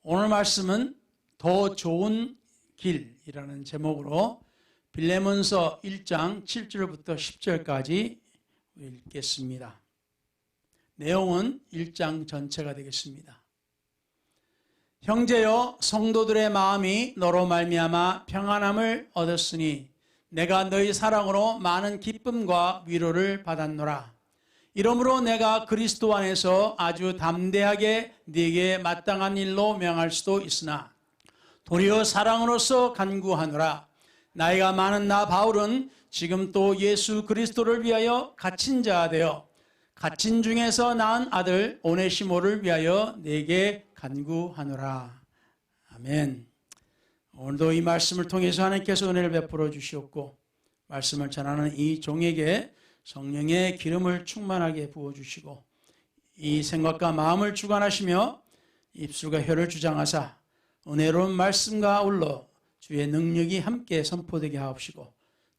오늘 말씀은 더 좋은 길이라는 제목으로 빌레몬서 1장 7절부터 10절까지 읽겠습니다. 내용은 1장 전체가 되겠습니다. 형제여, 성도들의 마음이 너로 말미암아 평안함을 얻었으니 내가 너희 사랑으로 많은 기쁨과 위로를 받았노라. 이러므로 내가 그리스도 안에서 아주 담대하게 네게 마땅한 일로 명할 수도 있으나 도리어 사랑으로서 간구하노라. 나이가 많은 나 바울은 지금 또 예수 그리스도를 위하여 갇힌 자 되어 갇힌 중에서 낳은 아들 오네시모를 위하여 네게 간구하노라. 아멘. 오늘도 이 말씀을 통해서 하나님께서 은혜를 베풀어 주시옵고 말씀을 전하는 이 종에게 성령의 기름을 충만하게 부어주시고 이 생각과 마음을 주관하시며 입술과 혀를 주장하사 은혜로운 말씀과 아울러 주의 능력이 함께 선포되게 하옵시고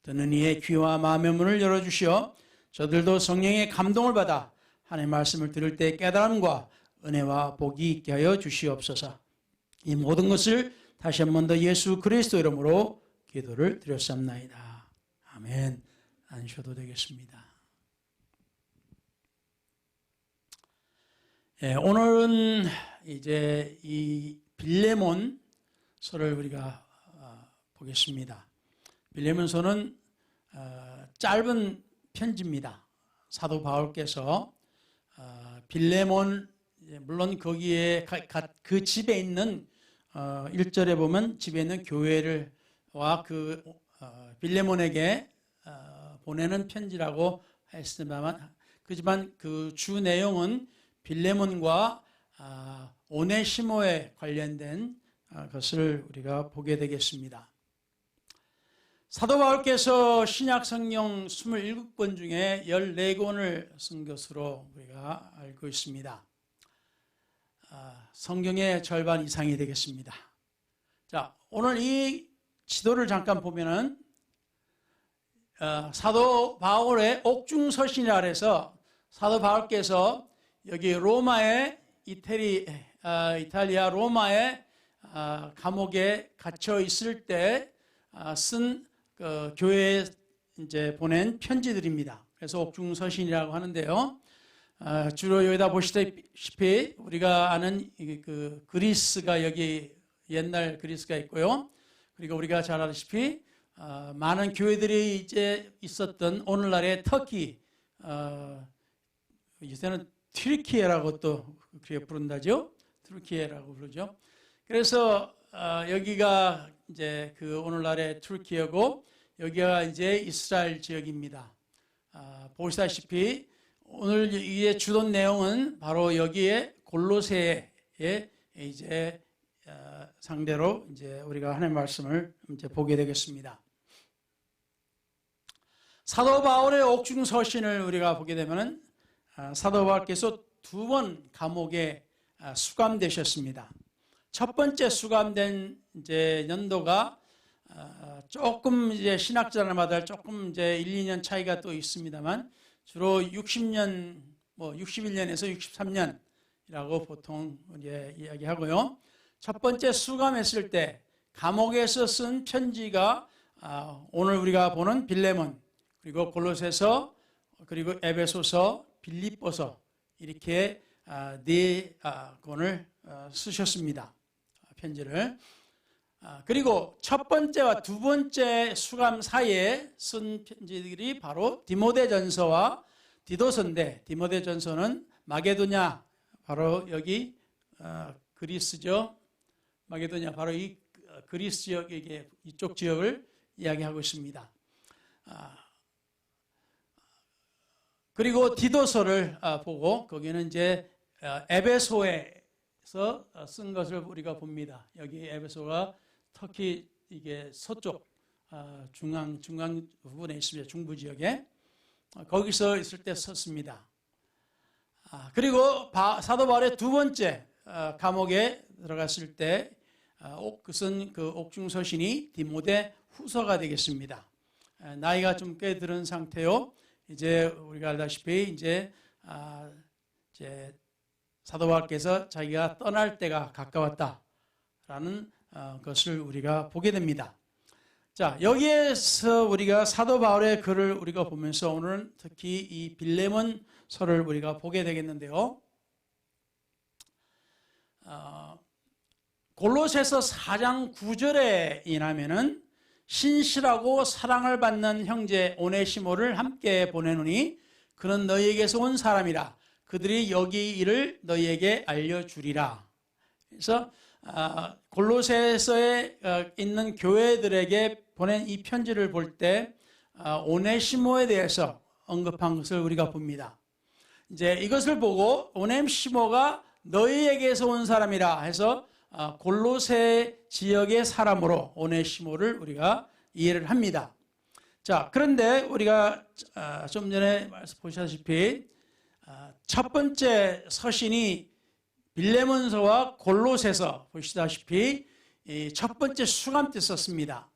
듣는 이의 귀와 마음의 문을 열어주시어 저들도 성령의 감동을 받아 하나님의 말씀을 들을 때 깨달음과 은혜와 복이 있게 하여 주시옵소서. 이 모든 것을 다시 한 번 더 예수 그리스도 이름으로 기도를 드렸사옵나이다. 아멘. 앉으셔도 되겠습니다. 오늘은 이제 이 빌레몬서를 우리가 보겠습니다. 빌레몬서는 짧은 편지입니다. 사도 바울께서 빌레몬, 물론 거기에 그 집에 있는 1절에 보면 집에 있는 교회와 그 빌레몬에게 보내는 편지라고 했습니다만, 그지만 그 주 내용은 빌레몬과 오네시모에 관련된 것을 우리가 보게 되겠습니다. 사도 바울께서 신약 성경 27권 중에 14권을 쓴 것으로 우리가 알고 있습니다. 성경의 절반 이상이 되겠습니다. 자, 오늘 이 지도를 잠깐 보면은 사도 바울의 옥중서신이라 해서 사도 바울께서 여기 로마의 이탈리아 로마의 감옥에 갇혀 있을 때 쓴 그 교회에 이제 보낸 편지들입니다. 그래서 옥중서신이라고 하는데요. 주로 여기다 보시다시피 우리가 아는 그 그리스가 여기 옛날 그리스가 있고요. 그리고 우리가 잘 아시다시피 많은 교회들이 이제 있었던 오늘날의 터키, 요새는 튀르키예라고 또 그렇게 부른다죠. 튀르키예라고 부르죠. 그래서 여기가 이제 그 오늘날의 튀르키예고 여기가 이제 이스라엘 지역입니다. 보시다시피 오늘 이 주돈 내용은 바로 여기에 골로새에 이제 상대로 이제 우리가 하나님의 말씀을 이제 보게 되겠습니다. 사도 바울의 옥중서신을 우리가 보게 되면은 사도 바울께서 2번 감옥에 수감되셨습니다. 첫 번째 수감된 이제 연도가 조금 이제 신학자들마다 조금 이제 1, 2년 차이가 또 있습니다만 주로 60년, 61년에서 63년이라고 보통 이제 이야기하고요. 첫 번째 수감했을 때 감옥에서 쓴 편지가 오늘 우리가 보는 빌레몬, 그리고 골로새서, 그리고 에베소서, 빌립보서 이렇게 4권을 쓰셨습니다. 편지를. 그리고 첫 번째와 두 번째 수감 사이에 쓴 편지들이 바로 디모데전서와 디도서인데, 디모데전서는 마게도냐, 바로 여기 그리스죠. 마게도냐, 바로 이 그리스 지역에게 이쪽 지역을 이야기하고 있습니다. 그리고 디도서를 보고 거기는 이제 에베소에서 쓴 것을 우리가 봅니다. 여기 에베소가 터키 이게 서쪽 중앙 부분에 있습니다. 중부 지역에 거기서 있을 때 썼습니다. 그리고 사도 바울의 두 번째 감옥에 들어갔을 때 그것은 그 옥중서신이 디모데 후서가 되겠습니다. 나이가 좀 꽤 들은 상태요. 이제 우리가 알다시피 이제 사도 바울께서 자기가 떠날 때가 가까웠다. 것을 우리가 보게 됩니다. 자, 여기에서 우리가 사도 바울의 글을 우리가 보면서 오늘은 특히 이 빌레몬서를 우리가 보게 되겠는데요. 골로새서 4장 9절에 인하면은 신실하고 사랑을 받는 형제 오네시모를 함께 보내노니 그는 너희에게서 온 사람이라. 그들이 여기 일을 너희에게 알려주리라. 그래서 골로새서에 있는 교회들에게 보낸 이 편지를 볼 때 오네시모에 대해서 언급한 것을 우리가 봅니다. 이제 이것을 보고 오네시모가 너희에게서 온 사람이라 해서 골로새 지역의 사람으로 오네시모를 우리가 이해를 합니다. 자, 그런데 우리가 좀 전에 보셨다시피 첫 번째 서신이 빌레몬서와 골로새서 보시다시피 첫 번째 수감 때 썼습니다.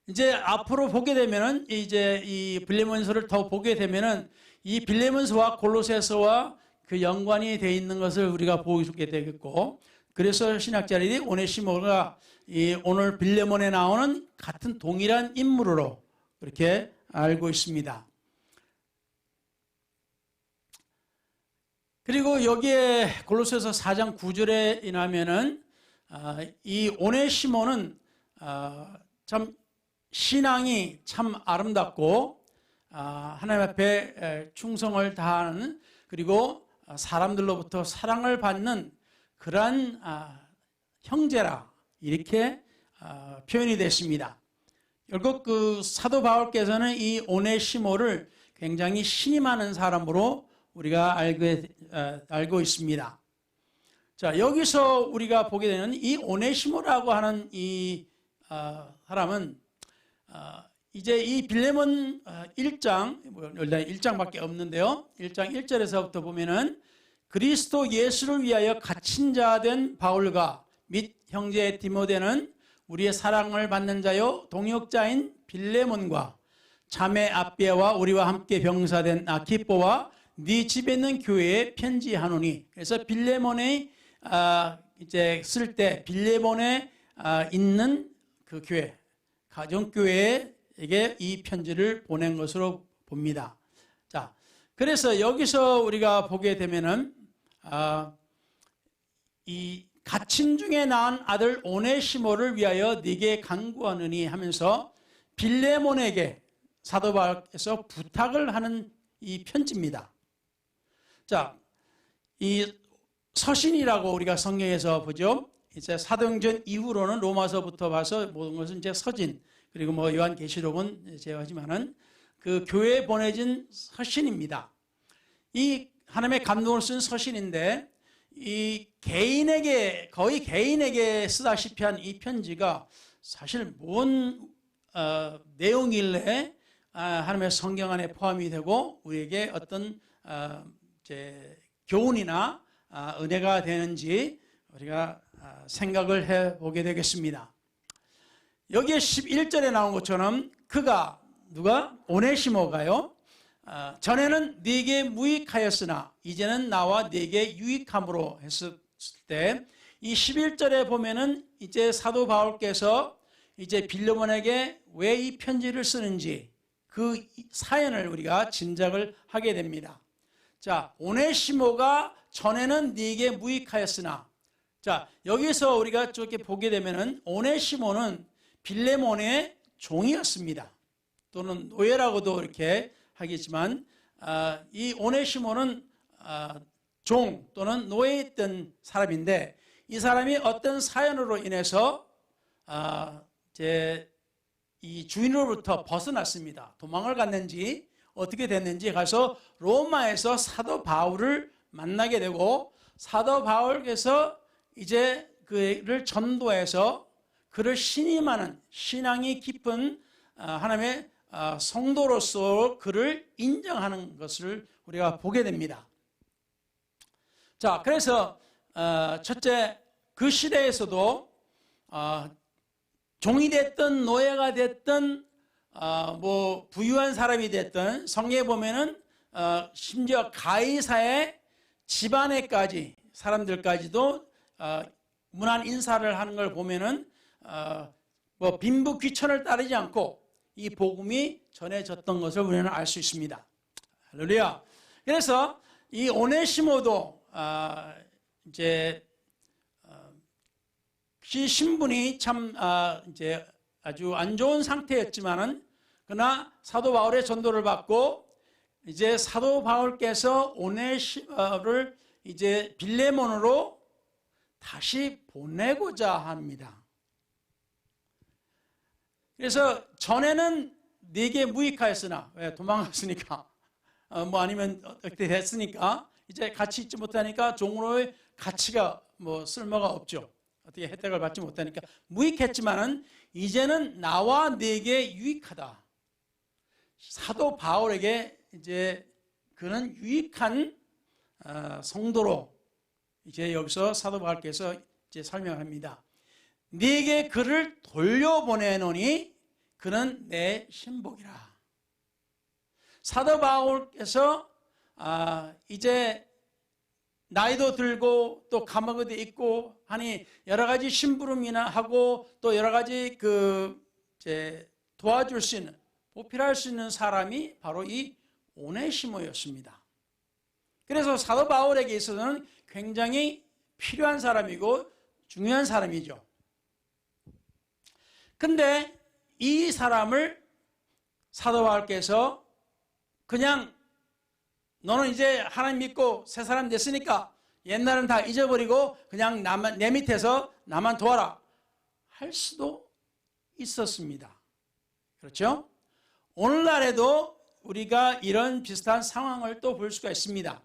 이제 앞으로 보게 되면은 이제 이 빌레몬서를 더 보게 되면은 이 빌레몬서와 골로새서와 그 연관이 되어 있는 것을 우리가 보게 되겠고, 그래서 신학자들이 오네시모가 이 오늘 빌레몬에 나오는 같은 동일한 인물로 그렇게 알고 있습니다. 그리고 여기에 골로새서 4장 9절에 인하면은 이 오네시모는 참 신앙이 참 아름답고 하나님 앞에 충성을 다하는, 그리고 사람들로부터 사랑을 받는 그러한 형제라 이렇게 표현이 됐습니다. 결국 그 사도 바울께서는 이 오네시모를 굉장히 신임하는 사람으로 우리가 알고 있습니다. 자, 여기서 우리가 보게 되는 이 오네시모라고 하는 이 사람은 이제 이 빌레몬 1장, 일단 1장밖에 없는데요. 1장 1절에서부터 보면은 그리스도 예수를 위하여 갇힌 자 된 바울과 및 형제 디모데는 우리의 사랑을 받는 자요 동역자인 빌레몬과 자매 아비아와 우리와 함께 병사된 아키포와 네 집에 있는 교회에 편지하노니. 그래서 빌레몬에 이제 쓸 때 빌레몬에 있는 그 교회, 가정교회에게 이 편지를 보낸 것으로 봅니다. 자, 그래서 여기서 우리가 보게 되면은 이 갇힌 중에 낳은 아들 오네시모를 위하여 네게 간구하느니 하면서 빌레몬에게 사도 바울께서 부탁을 하는 이 편지입니다. 자, 이 서신이라고 우리가 성경에서 보죠. 이제 사도행전 이후로는 로마서부터 봐서 모든 것은 이제 서신, 그리고 뭐 요한계시록은 제외하지만은 그 교회에 보내진 서신입니다. 이 하나님의 감동을 쓴 서신인데 이 개인에게, 거의 개인에게 쓰다시피 한 이 편지가 사실 뭔 내용일래 하나님의 성경 안에 포함이 되고 우리에게 어떤 교훈이나 은혜가 되는지 우리가 생각을 해보게 되겠습니다. 여기에 11절에 나온 것처럼 그가, 누가? 오네시모가요, 전에는 네게 무익하였으나 이제는 나와 네게 유익함으로 했을 때, 이 11절에 보면은 이제 사도 바울께서 이제 빌레몬에게 왜 이 편지를 쓰는지 그 사연을 우리가 짐작을 하게 됩니다. 자, 오네시모가 전에는 네게 무익하였으나, 자, 여기서 우리가 저렇게 보게 되면은 오네시모는 빌레몬의 종이었습니다. 또는 노예라고도 이렇게 하겠지만 이 오네시모는 종 또는 노예였던 사람인데, 이 사람이 어떤 사연으로 인해서 이 주인으로부터 벗어났습니다. 도망을 갔는지 어떻게 됐는지 가서 로마에서 사도 바울을 만나게 되고, 사도 바울께서 이제 그를 전도해서 그를 신임하는 신앙이 깊은 하나님의 성도로서 그를 인정하는 것을 우리가 보게 됩니다. 자, 그래서 첫째, 그 시대에서도 종이 됐든 노예가 됐든 뭐 부유한 사람이 됐든 성경에 보면은 심지어 가이사의 집안에까지 사람들까지도 문안 인사를 하는 걸 보면은 뭐 빈부 귀천을 따르지 않고 이 복음이 전해졌던 것을 우리는 알 수 있습니다. 할렐루야. 그래서 이 오네시모도 이제 그 신분이 참 이제 아주 안 좋은 상태였지만은 그러나 사도 바울의 전도를 받고 이제 사도 바울께서 오네시모를 이제 빌레몬으로 다시 보내고자 합니다. 그래서 전에는 네게 무익하였으나 왜 도망갔으니까 뭐 아니면 어떻게 됐으니까 이제 같이 있지 못하니까 종으로의 가치가 뭐 쓸모가 없죠. 어떻게 혜택을 받지 못하니까 무익했지만은 이제는 나와 네게 유익하다. 사도 바울에게 이제 그는 유익한 성도로 이제 여기서 사도 바울께서 이제 설명합니다. 네게 그를 돌려보내노니 그는 내 신복이라. 사도 바울께서 이제 나이도 들고 또 감옥에도 있고 하니 여러 가지 심부름이나 하고 또 여러 가지 이제 도와줄 수 있는 보필할 수 있는 사람이 바로 이 오네시모였습니다. 그래서 사도 바울에게 있어서는 굉장히 필요한 사람이고 중요한 사람이죠. 근데 이 사람을 사도 바울께서 그냥 너는 이제 하나님 믿고 새 사람 됐으니까 옛날은 다 잊어버리고 그냥 내 밑에서 나만 도와라 할 수도 있었습니다. 그렇죠? 오늘날에도 우리가 이런 비슷한 상황을 또 볼 수가 있습니다.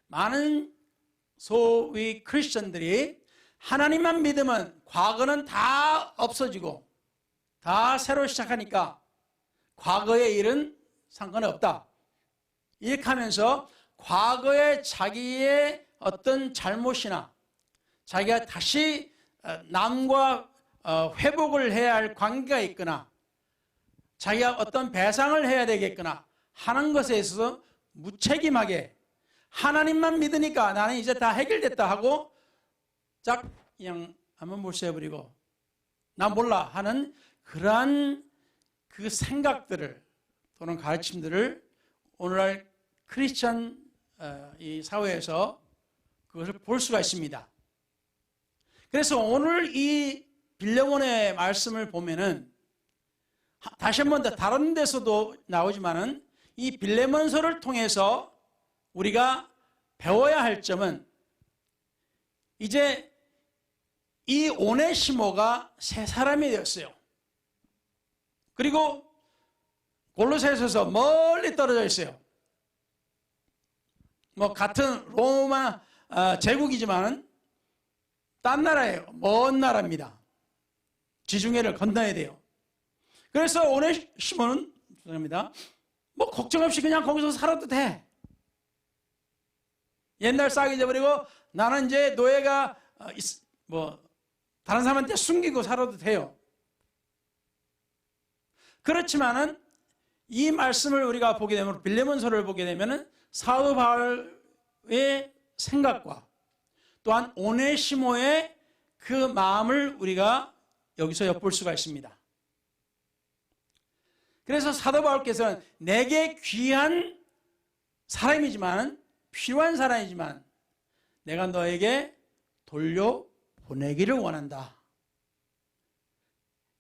많은 소위 크리스천들이 하나님만 믿으면 과거는 다 없어지고 다 새로 시작하니까 과거의 일은 상관없다. 이렇게 하면서 과거의 자기의 어떤 잘못이나 자기가 다시 남과 회복을 해야 할 관계가 있거나 자기가 어떤 배상을 해야 되겠거나 하는 것에 있어서 무책임하게 하나님만 믿으니까 나는 이제 다 해결됐다 하고 짝 그냥 한번 몰수해버리고 나 몰라 하는 그러한 그 생각들을 또는 가르침들을 오늘날 크리스천 이 사회에서 그것을 볼 수가 있습니다. 그래서 오늘 이 빌레몬의 말씀을 보면은 다시 한번 더 다른 데서도 나오지만은 이 빌레몬서를 통해서 우리가 배워야 할 점은 이제 이 오네시모가 새 사람이 되었어요. 그리고 골로새서에서 멀리 떨어져 있어요. 뭐 같은 로마 제국이지만 딴 나라예요. 먼 나라입니다. 지중해를 건너야 돼요. 그래서 오네시모는 죄송합니다. 뭐 걱정 없이 그냥 거기서 살아도 돼. 옛날 싹 잊어버리고 나는 이제 노예가 뭐 다른 사람한테 숨기고 살아도 돼요. 그렇지만은 이 말씀을 우리가 보게 되면 빌레몬서를 보게 되면은 사도 바울의 생각과 또한 오네시모의 그 마음을 우리가 여기서 엿볼 수가 있습니다. 그래서 사도 바울께서는 내게 귀한 사람이지만 필요한 사람이지만 내가 너에게 돌려보내기를 원한다.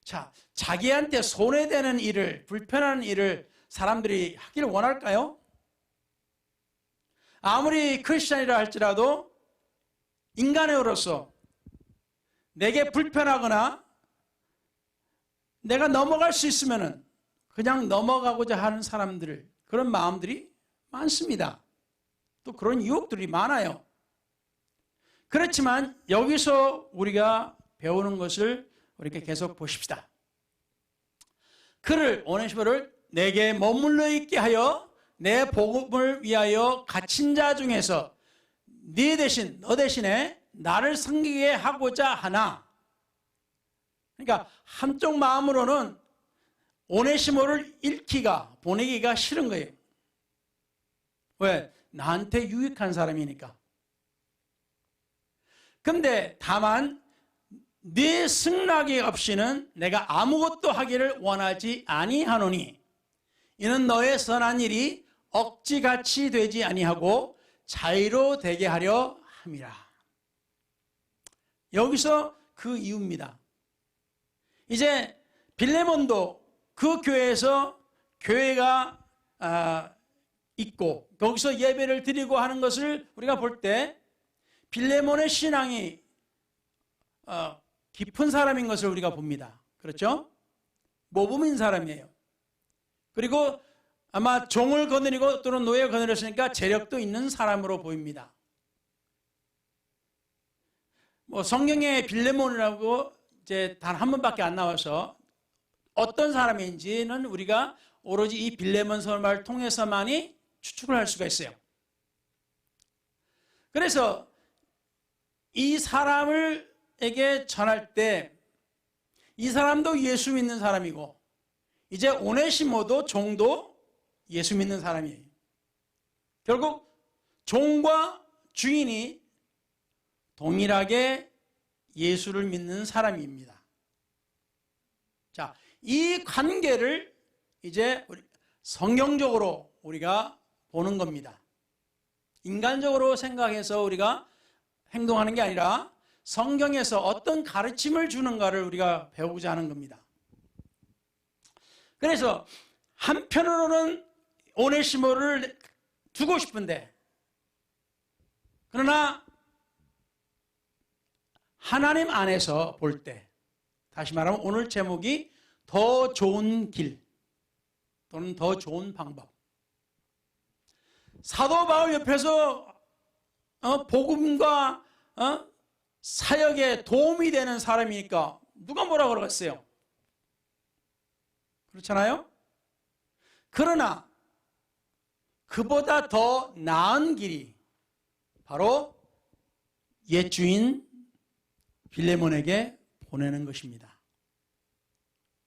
자, 자기한테 손해되는 일을, 불편한 일을 사람들이 하기를 원할까요? 아무리 크리스천이라 할지라도 인간으로서 내게 불편하거나 내가 넘어갈 수 있으면은 그냥 넘어가고자 하는 사람들, 그런 마음들이 많습니다. 또 그런 유혹들이 많아요. 그렇지만 여기서 우리가 배우는 것을 우리가 계속 보십시다. 그를 오네시모를 내게 머물러 있게 하여 내 복음을 위하여 갇힌 자 중에서 네 대신 너 대신에 나를 섬기게 하고자 하나. 그러니까 한쪽 마음으로는 오네시모를 잃기가 보내기가 싫은 거예요. 왜? 나한테 유익한 사람이니까. 근데 다만 네 승낙이 없이는 내가 아무것도 하기를 원하지 아니하노니 이는 너의 선한 일이 억지같이 되지 아니하고 자의로 되게 하려 함이라. 여기서 그 이유입니다. 이제 빌레몬도 그 교회에서 교회가 있고 거기서 예배를 드리고 하는 것을 우리가 볼 때 빌레몬의 신앙이 깊은 사람인 것을 우리가 봅니다. 그렇죠? 모범인 사람이에요. 그리고 아마 종을 거느리고 또는 노예를 거느렸으니까 재력도 있는 사람으로 보입니다. 성경에 빌레몬이라고 이제 단 한 번밖에 안 나와서 어떤 사람인지는 우리가 오로지 이 빌레몬 설말을 통해서만이 추측을 할 수가 있어요. 그래서 이 사람에게 전할 때 이 사람도 예수 믿는 사람이고 이제 오네시모도 종도 예수 믿는 사람이에요. 결국 종과 주인이 동일하게 예수를 믿는 사람입니다. 자, 이 관계를 이제 성경적으로 우리가 보는 겁니다. 인간적으로 생각해서 우리가 행동하는 게 아니라 성경에서 어떤 가르침을 주는가를 우리가 배우고자 하는 겁니다. 그래서 한편으로는 오네시모를 두고 싶은데 그러나 하나님 안에서 볼 때 다시 말하면 오늘 제목이 더 좋은 길 또는 더 좋은 방법. 사도 바울 옆에서 복음과 사역에 도움이 되는 사람이니까 누가 뭐라 그러겠어요? 그렇잖아요? 그러나 그보다 더 나은 길이 바로 옛 주인 빌레몬에게 보내는 것입니다.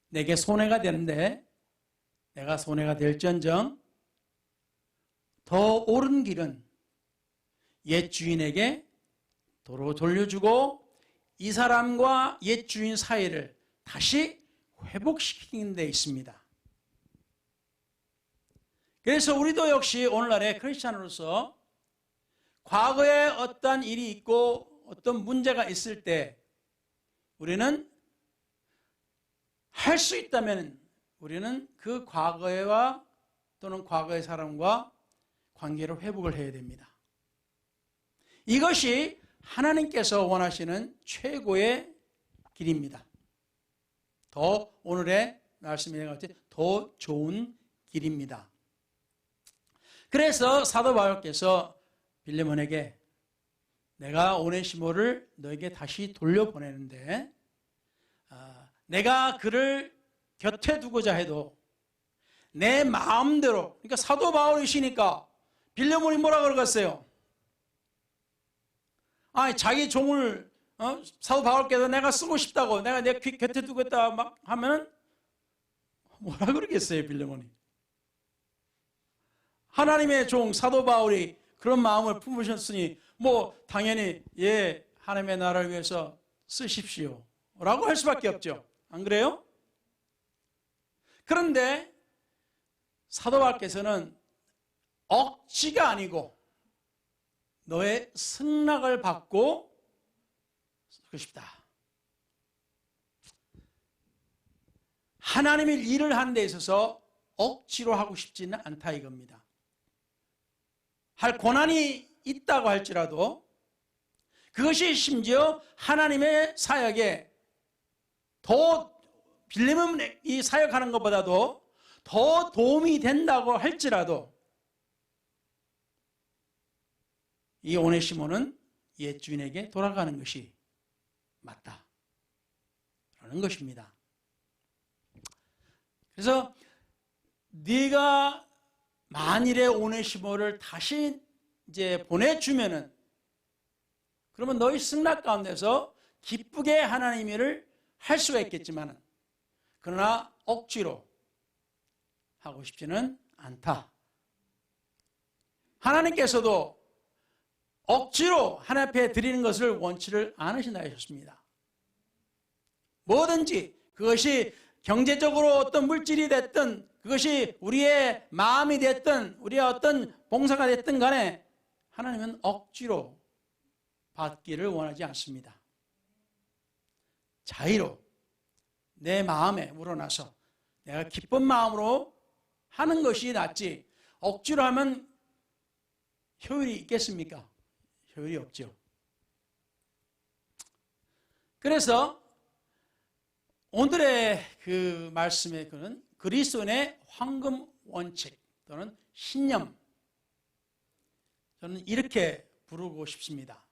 내게 손해가 되는데 내가 손해가 될지언정 더 옳은 길은 옛 주인에게 도로 돌려주고 이 사람과 옛 주인 사이를 다시 회복시키는 데 있습니다. 그래서 우리도 역시 오늘날의 크리스찬으로서 과거에 어떤 일이 있고 어떤 문제가 있을 때 우리는 할 수 있다면 우리는 그 과거와 또는 과거의 사람과 관계를 회복을 해야 됩니다. 이것이 하나님께서 원하시는 최고의 길입니다. 더 오늘의 말씀이 더 좋은 길입니다. 그래서 사도 바울께서 빌레몬에게 내가 오네시모를 너에게 다시 돌려보내는데 내가 그를 곁에 두고자 해도 내 마음대로 그러니까 사도 바울이시니까 빌레몬이 뭐라 그러겠어요? 자기 종을 사도 바울께서 내가 쓰고 싶다고 내가 내 곁에 두겠다 막 하면 뭐라 그러겠어요 빌레몬이? 하나님의 종 사도 바울이 그런 마음을 품으셨으니 뭐 당연히 하나님의 나라를 위해서 쓰십시오 라고 할 수밖에 없죠. 안 그래요? 그런데 사도 바울께서는 억지가 아니고 너의 승낙을 받고 쓰고 싶다. 하나님의 일을 하는 데 있어서 억지로 하고 싶지는 않다 이겁니다. 할 권한이 있다고 할지라도 그것이 심지어 하나님의 사역에 더 빌레몬이 사역하는 것보다도 더 도움이 된다고 할지라도 이 오네시모는 옛 주인에게 돌아가는 것이 맞다 라는 것입니다. 그래서 네가 만일에 오네시모를 다시 이제 보내주면은 그러면 너희 승낙 가운데서 기쁘게 하나님의 일을 할 수가 있겠지만 그러나 억지로 하고 싶지는 않다. 하나님께서도 억지로 하나님 앞에 드리는 것을 원치를 않으신다 하셨습니다. 뭐든지 그것이 경제적으로 어떤 물질이 됐든 그것이 우리의 마음이 됐든 우리의 어떤 봉사가 됐든 간에 하나님은 억지로 받기를 원하지 않습니다. 자의로 내 마음에 우러나서 내가 기쁜 마음으로 하는 것이 낫지 억지로 하면 효율이 있겠습니까? 효율이 없죠. 그래서 오늘의 그 말씀의 그는 그리스도인의 황금 원칙 또는 신념, 저는 이렇게 부르고 싶습니다.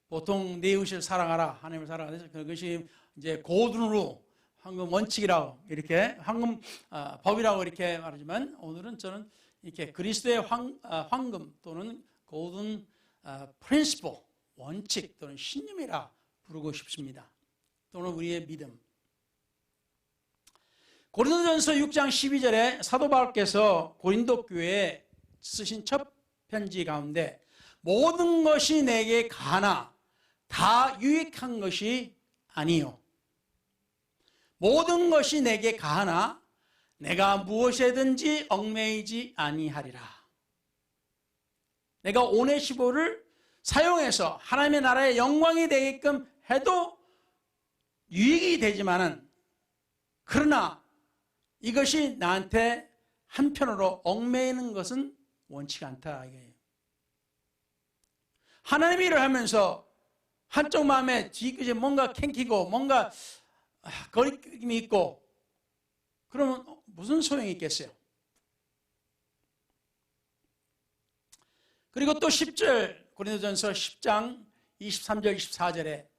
보통 내 이웃을 사랑하라, 하나님을 사랑하라. 그것이 이제 고든으로 황금 원칙이라고 이렇게 황금 법이라고 이렇게 말하지만 오늘은 저는 이렇게 그리스도의 황금 또는 고든 프린시플 원칙 또는 신념이라 부르고 싶습니다. 또는 우리의 믿음. 고린도전서 6장 12절에 사도 바울께서 고린도 교회에 쓰신 첫 편지 가운데 모든 것이 내게 가나 다 유익한 것이 아니요. 모든 것이 내게 가나 내가 무엇에든지 얽매이지 아니하리라. 내가 오네시모를 사용해서 하나님의 나라의 영광이 되게끔 해도 유익이 되지만은 그러나 이것이 나한테 한편으로 얽매이는 것은 원치가 않다 이거예요. 하나님의 일을 하면서 한쪽 마음에 뒤끝이 뭔가 캥기고 뭔가 거리낌이 있고 그러면 무슨 소용이 있겠어요? 그리고 또 10절 고린도전서 10장 23절 24절에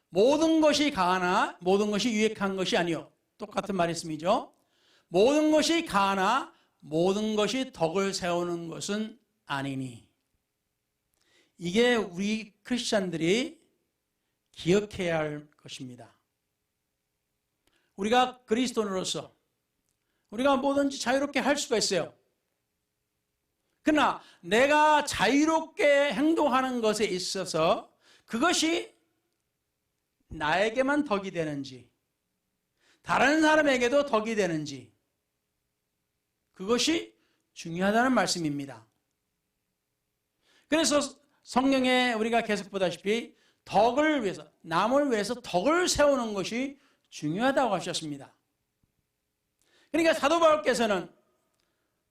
모든 것이 가하나 모든 것이 유익한 것이 아니요. 똑같은 말씀이죠. 모든 것이 가하나 모든 것이 덕을 세우는 것은 아니니. 이게 우리 크리스찬들이 기억해야 할 것입니다. 우리가 그리스도인으로서 우리가 뭐든지 자유롭게 할 수가 있어요. 그러나 내가 자유롭게 행동하는 것에 있어서 그것이 나에게만 덕이 되는지 다른 사람에게도 덕이 되는지 그것이 중요하다는 말씀입니다. 그래서 성경에 우리가 계속 보다시피 덕을 위해서 남을 위해서 덕을 세우는 것이 중요하다고 하셨습니다. 그러니까 사도 바울께서는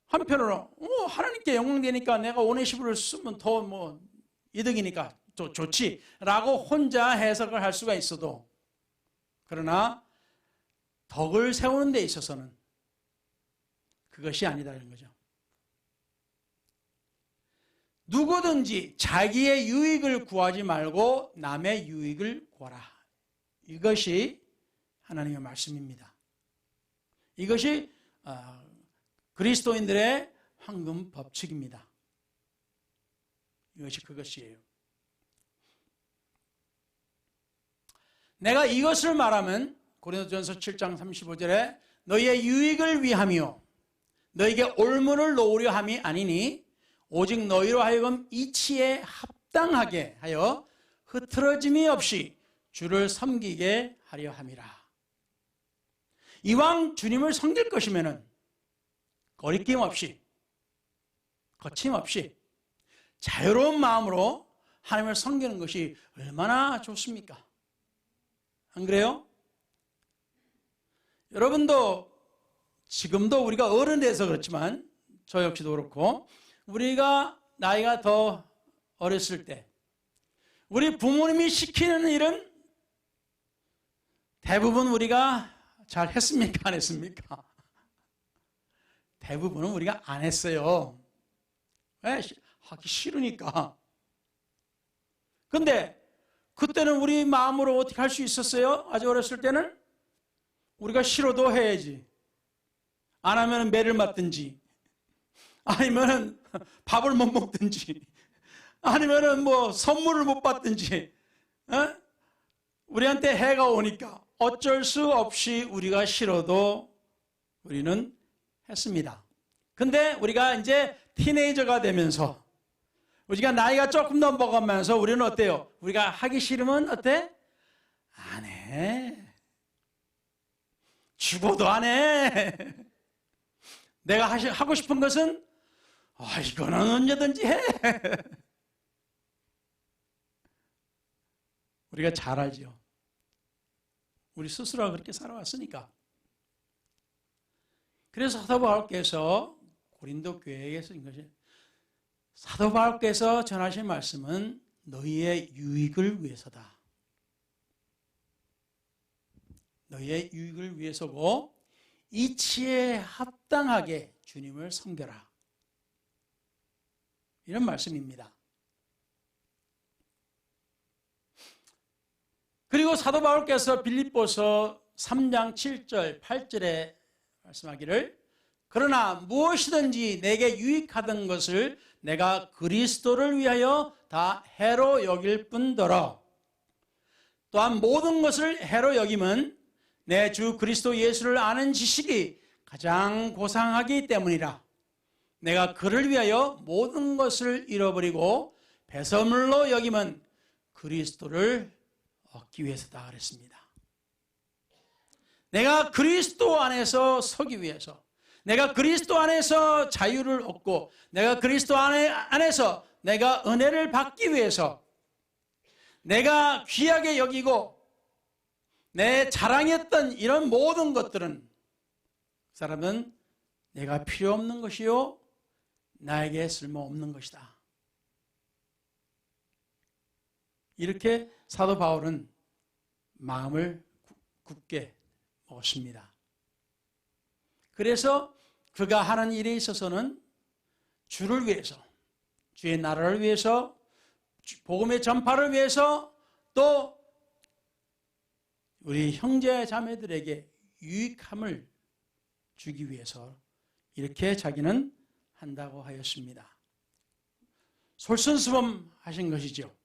한편으로 하나님께 영광 되니까 내가 오네시모를 쓰면 더 뭐 이득이니까 또 좋지라고 혼자 해석을 할 수가 있어도 그러나 덕을 세우는 데 있어서는 그것이 아니다는 거죠. 누구든지 자기의 유익을 구하지 말고 남의 유익을 구하라. 이것이 하나님의 말씀입니다. 이것이 그리스도인들의 황금 법칙입니다. 이것이 그것이에요. 내가 이것을 말하면 고린도전서 7장 35절에 너희의 유익을 위함이요 너희에게 올무를 놓으려 함이 아니니 오직 너희로 하여금 이치에 합당하게 하여 흐트러짐이 없이 주를 섬기게 하려 함이라. 이왕 주님을 섬길 것이면은 거리낌 없이 거침없이 자유로운 마음으로 하나님을 섬기는 것이 얼마나 좋습니까? 안 그래요? 여러분도 지금도 우리가 어른이 돼서 그렇지만 저 역시도 그렇고 우리가 나이가 더 어렸을 때 우리 부모님이 시키는 일은 대부분 우리가 잘 했습니까? 안 했습니까? 대부분은 우리가 안 했어요. 왜? 하기 싫으니까. 근데 그때는 우리 마음으로 어떻게 할 수 있었어요? 아주 어렸을 때는 우리가 싫어도 해야지. 안 하면 매를 맞든지 아니면 밥을 못 먹든지 아니면 뭐 선물을 못 받든지 우리한테 해가 오니까 어쩔 수 없이 우리가 싫어도 우리는 했습니다. 근데 우리가 이제 티네이저가 되면서 우리가 나이가 조금 더 먹으면서 우리는 어때요? 우리가 하기 싫으면 어때? 안 해. 죽어도 안 해. 내가 하고 싶은 것은 이거는 언제든지 해. 우리가 잘 알죠. 우리 스스로가 그렇게 살아왔으니까. 그래서 사도 바울께서 고린도 교회에 쓰인 것이, 사도 바울께서 전하신 말씀은 너희의 유익을 위해서다. 너희의 유익을 위해서고 이치에 합당하게 주님을 섬겨라. 이런 말씀입니다. 그리고 사도 바울께서 빌립보서 3장 7절 8절에 말씀하기를, 그러나 무엇이든지 내게 유익하던 것을 내가 그리스도를 위하여 다 해로 여길 뿐더러 또한 모든 것을 해로 여김은 내 주 그리스도 예수를 아는 지식이 가장 고상하기 때문이라. 내가 그를 위하여 모든 것을 잃어버리고 배설물로 여김은 그리스도를 얻기 위해서다 그랬습니다. 내가 그리스도 안에서 서기 위해서, 내가 그리스도 안에서 자유를 얻고, 내가 그리스도 안에서 내가 은혜를 받기 위해서, 내가 귀하게 여기고 내 자랑했던 이런 모든 것들은 그 사람은 내가 필요 없는 것이요 나에게 쓸모없는 것이다. 이렇게 사도 바울은 마음을 굳게 먹었습니다. 그래서 그가 하는 일에 있어서는 주를 위해서, 주의 나라를 위해서, 복음의 전파를 위해서, 또 우리 형제 자매들에게 유익함을 주기 위해서 이렇게 자기는 한다고 하였습니다. 솔선수범하신 것이죠.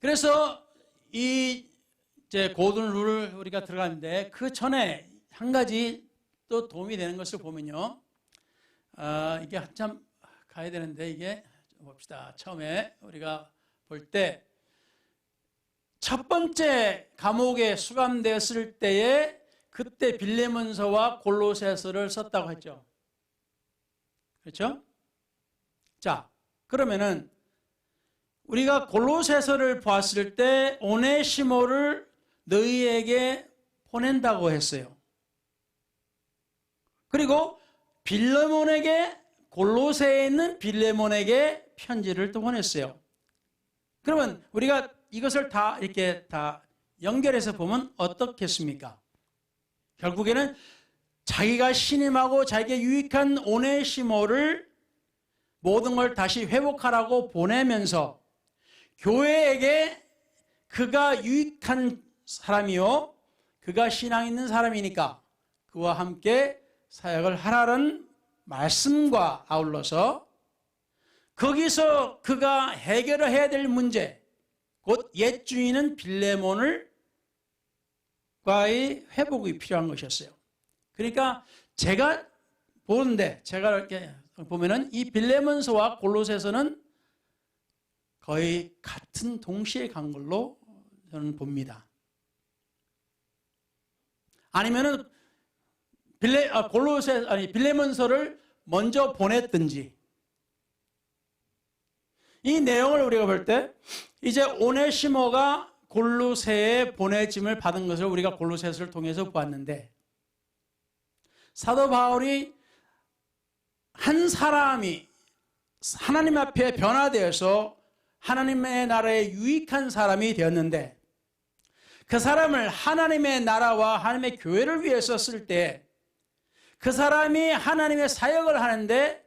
그래서 이제 고든 룰을 우리가 들어가는데 그 전에 한 가지 또 도움이 되는 것을 보면요. 이게 한참 가야 되는데 이게 봅시다. 처음에 우리가 볼 때 첫 번째 감옥에 수감되었을 때에 그때 빌레몬서와 골로새서를 썼다고 했죠. 그렇죠? 자, 그러면은 우리가 골로새서를 봤을 때 오네시모를 너희에게 보낸다고 했어요. 그리고 빌레몬에게, 골로새에 있는 빌레몬에게 편지를 또 보냈어요. 그러면 우리가 이것을 다 이렇게 다 연결해서 보면 어떻겠습니까? 결국에는 자기가 신임하고 자기에게 유익한 오네시모를 모든 걸 다시 회복하라고 보내면서 교회에게 그가 유익한 사람이요, 그가 신앙 있는 사람이니까 그와 함께 사역을 하라는 말씀과 아울러서 거기서 그가 해결해야 될 문제, 곧 옛 주인은 빌레몬을 과의 회복이 필요한 것이었어요. 그러니까 제가 보는데, 제가 이렇게 보면은 이 빌레몬서와 골로새서는 거의 같은 동시에 간 걸로 저는 봅니다. 아니면은 빌레몬서를 먼저 보냈든지. 이 내용을 우리가 볼 때 이제 오네시모가 골로새에 보내짐을 받은 것을 우리가 골로새서를 통해서 보았는데, 사도 바울이 한 사람이 하나님 앞에 변화되어서 하나님의 나라에 유익한 사람이 되었는데, 그 사람을 하나님의 나라와 하나님의 교회를 위해서 쓸 때 그 사람이 하나님의 사역을 하는데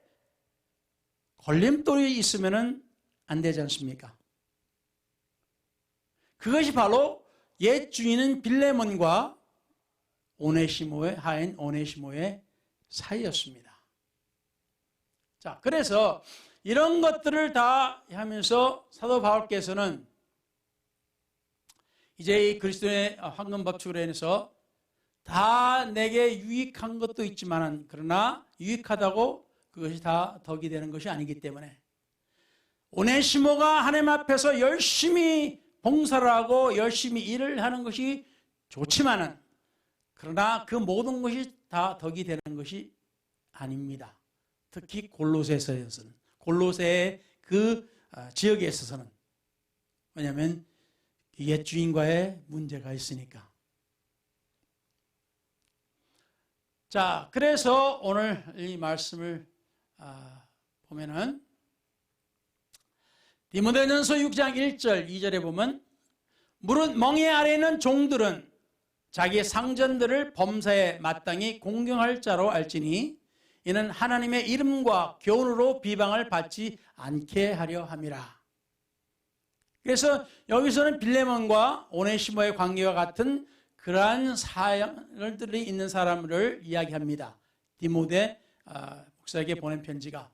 걸림돌이 있으면 안 되지 않습니까? 그것이 바로 옛 주인은 빌레몬과 오네시모의 하인 오네시모의 사이였습니다. 자, 그래서 이런 것들을 다 하면서 사도 바울께서는 이제 이 그리스도의 황금 법칙으로 인해서 다 내게 유익한 것도 있지만, 그러나 유익하다고 그것이 다 덕이 되는 것이 아니기 때문에 오네시모가 하나님 앞에서 열심히 봉사를 하고 열심히 일을 하는 것이 좋지만은 그러나 그 모든 것이 다 덕이 되는 것이 아닙니다. 특히 골로새서에서는 골로새의 그 지역에 있어서는 왜냐하면 옛 주인과의 문제가 있으니까. 자, 그래서 오늘 이 말씀을 보면은 디모데전서 6장 1절 2절에 보면 무릇 멍에 아래 있는 종들은 자기의 상전들을 범사에 마땅히 공경할 자로 알지니 이는 하나님의 이름과 교훈으로 비방을 받지 않게 하려 함이라. 그래서 여기서는 빌레몬과 오네시모의 관계와 같은 그러한 사연들이 있는 사람을 이야기합니다. 디모데 목사에게 보낸 편지가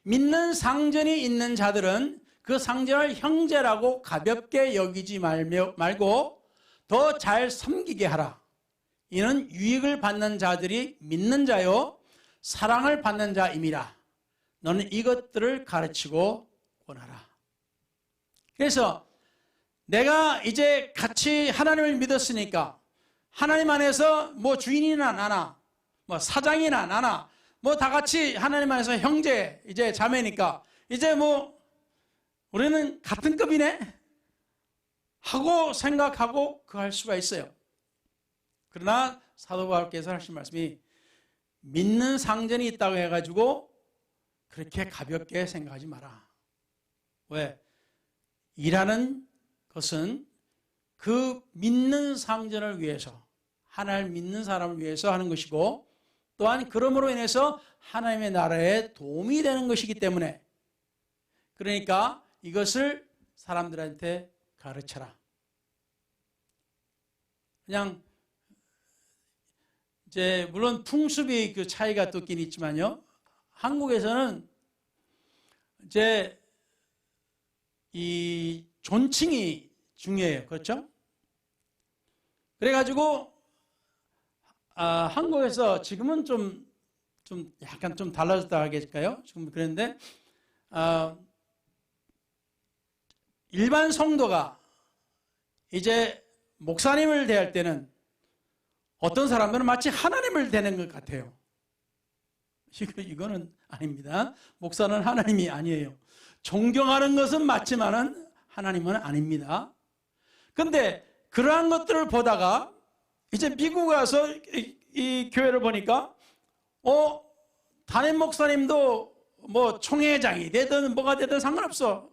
믿는 상전이 있는 자들은 그 상전을 형제라고 가볍게 여기지 말고 더 잘 섬기게 하라. 이는 유익을 받는 자들이 믿는 자요 사랑을 받는 자임이라. 너는 이것들을 가르치고 권하라. 그래서 내가 이제 같이 하나님을 믿었으니까 하나님 안에서 뭐 주인이나 나나 뭐 사장이나 나나 뭐 다 같이 하나님 안에서 형제 이제 자매니까 이제 뭐 우리는 같은 급이네 하고 생각하고 할 수가 있어요. 그러나 사도 바울께서 하신 말씀이 믿는 상전이 있다고 해가지고 그렇게 가볍게 생각하지 마라. 왜? 일하는 것은 그 믿는 상전을 위해서 하나님을 믿는 사람을 위해서 하는 것이고 또한 그러므로 인해서 하나님의 나라에 도움이 되는 것이기 때문에 그러니까 이것을 사람들한테 가르쳐라. 그냥 이제 물론 풍습이 그 차이가 또 있긴 있지만요. 한국에서는 이제 이 존칭이 중요해요. 그렇죠? 그래가지고 한국에서 지금은 좀 약간 좀 달라졌다 하겠을까요? 지금 그런데 일반 성도가 이제 목사님을 대할 때는 어떤 사람들은 마치 하나님을 대는 것 같아요. 이거는 아닙니다. 목사는 하나님이 아니에요. 존경하는 것은 맞지만은 하나님은 아닙니다. 근데 그러한 것들을 보다가 이제 미국 와서 이 교회를 보니까 담임 목사님도 뭐 총회장이 되든 뭐가 되든 상관없어.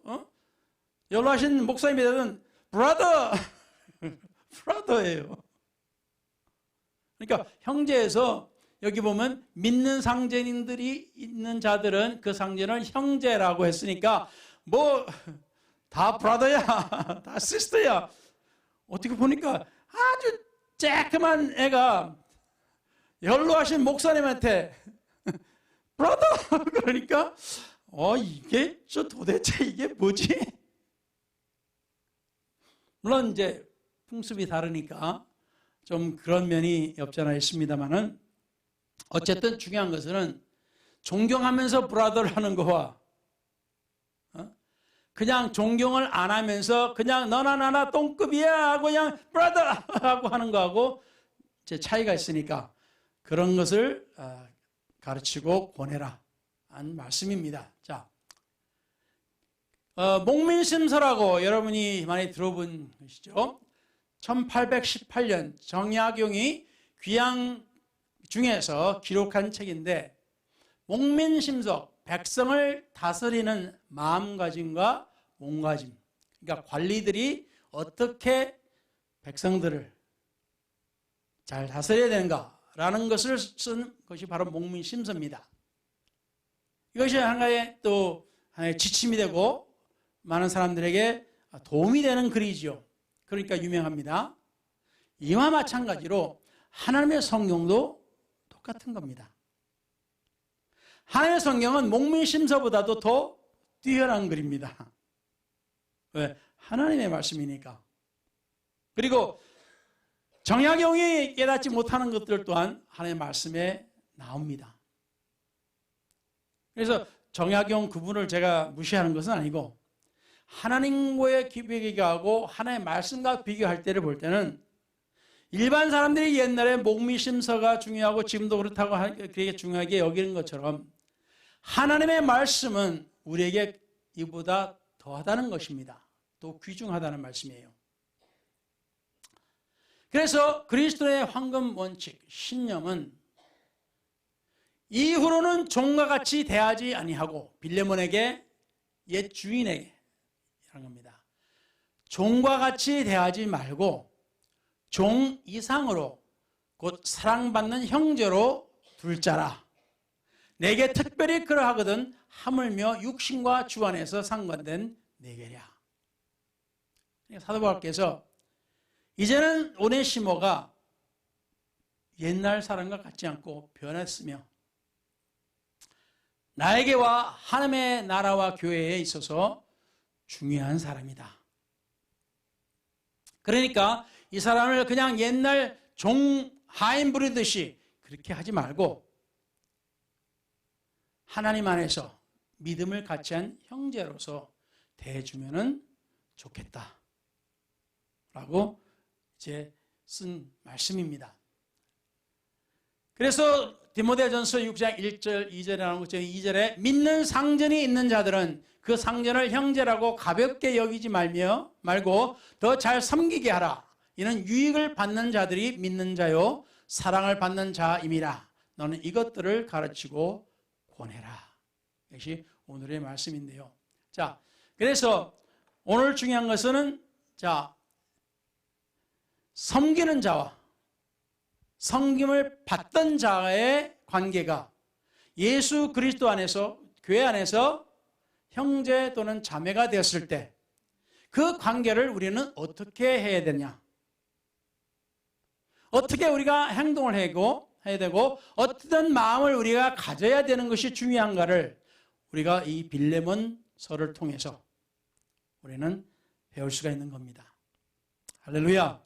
연로하신 목사님이 되든 브라더예요. 그러니까 형제에서 여기 보면 믿는 상전인들이 있는 자들은 그 상전을 형제라고 했으니까 뭐 다 브라더야, 다 시스터야. 어떻게 보니까 아주 쬐끄만 애가 연로하신 목사님한테 브라더 그러니까 이게 도대체 이게 뭐지? 물론 이제 풍습이 다르니까 좀 그런 면이 없지 않아 있습니다만은 어쨌든 중요한 것은 존경하면서 브라더를 하는 거와 그냥 존경을 안 하면서 그냥 너나 나나 똥급이야 하고 그냥 브라더 하고 하는 거하고 이제 차이가 있으니까 그런 것을 가르치고 권해라 한 말씀입니다. 자, 목민심서라고 여러분이 많이 들어본 것이죠. 1818년 정약용이 귀양 중에서 기록한 책인데 목민심서 백성을 다스리는 마음가짐과 몸가짐 그러니까 관리들이 어떻게 백성들을 잘 다스려야 되는가라는 것을 쓴 것이 바로 목민심서입니다. 이것이 하나의 또 하나의 지침이 되고 많은 사람들에게 도움이 되는 글이죠. 그러니까 유명합니다. 이와 마찬가지로 하나님의 성경도 똑같은 겁니다. 하나님의 성경은 목민심서보다도 더 뛰어난 글입니다. 왜? 하나님의 말씀이니까. 그리고 정약용이 깨닫지 못하는 것들 또한 하나님의 말씀에 나옵니다. 그래서 정약용 그분을 제가 무시하는 것은 아니고 하나님과의 비교하고 하나님의 말씀과 비교할 때를 볼 때는 일반 사람들이 옛날에 목미심서가 중요하고 지금도 그렇다고 그렇게 중요하게 여기는 것처럼 하나님의 말씀은 우리에게 이보다 더하다는 것입니다. 또 귀중하다는 말씀이에요. 그래서 그리스도의 황금 원칙, 신념은 이후로는 종과 같이 대하지 아니하고 빌레몬에게 옛 주인에게 하는 겁니다. 종과 같이 대하지 말고 종 이상으로 곧 사랑받는 형제로 둘 자라. 내게 특별히 그러하거든 하물며 육신과 주 안에서 상관된 내게랴. 사도 바울께서 이제는 오네시모가 옛날 사람과 같지 않고 변했으며 나에게와 하나님의 나라와 교회에 있어서 중요한 사람이다. 그러니까 이 사람을 그냥 옛날 종 하인 부리듯이 그렇게 하지 말고 하나님 안에서 믿음을 같이 한 형제로서 대해주면 좋겠다 라고 이제 쓴 말씀입니다. 그래서 디모데전서 6장 1절 2절에 나오는 것처럼 2절에 믿는 상전이 있는 자들은 그 상전을 형제라고 가볍게 여기지 말고 더 잘 섬기게 하라. 이는 유익을 받는 자들이 믿는 자요 사랑을 받는 자임이라. 너는 이것들을 가르치고 권해라. 이것이 오늘의 말씀인데요. 자, 그래서 오늘 중요한 것은 섬기는 자와 섬김을 받던 자의 관계가 예수 그리스도 안에서 교회 안에서 형제 또는 자매가 되었을 때 그 관계를 우리는 어떻게 해야 되냐? 어떻게 우리가 행동을 해야 되고 어떤 마음을 우리가 가져야 되는 것이 중요한가를 우리가 이 빌레몬서를 통해서 우리는 배울 수가 있는 겁니다. 할렐루야.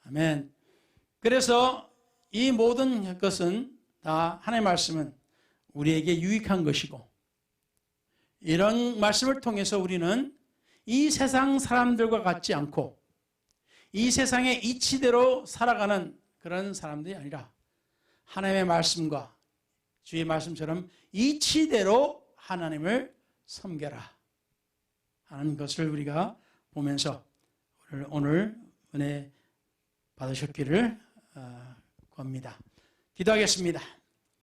아멘. 그래서 이 모든 것은 다 하나님의 말씀은 우리에게 유익한 것이고 이런 말씀을 통해서 우리는 이 세상 사람들과 같지 않고 이 세상의 이치대로 살아가는 그런 사람들이 아니라 하나님의 말씀과 주의 말씀처럼 이치대로 하나님을 섬겨라 하는 것을 우리가 보면서 오늘 은혜 받으셨기를 겁니다. 기도하겠습니다.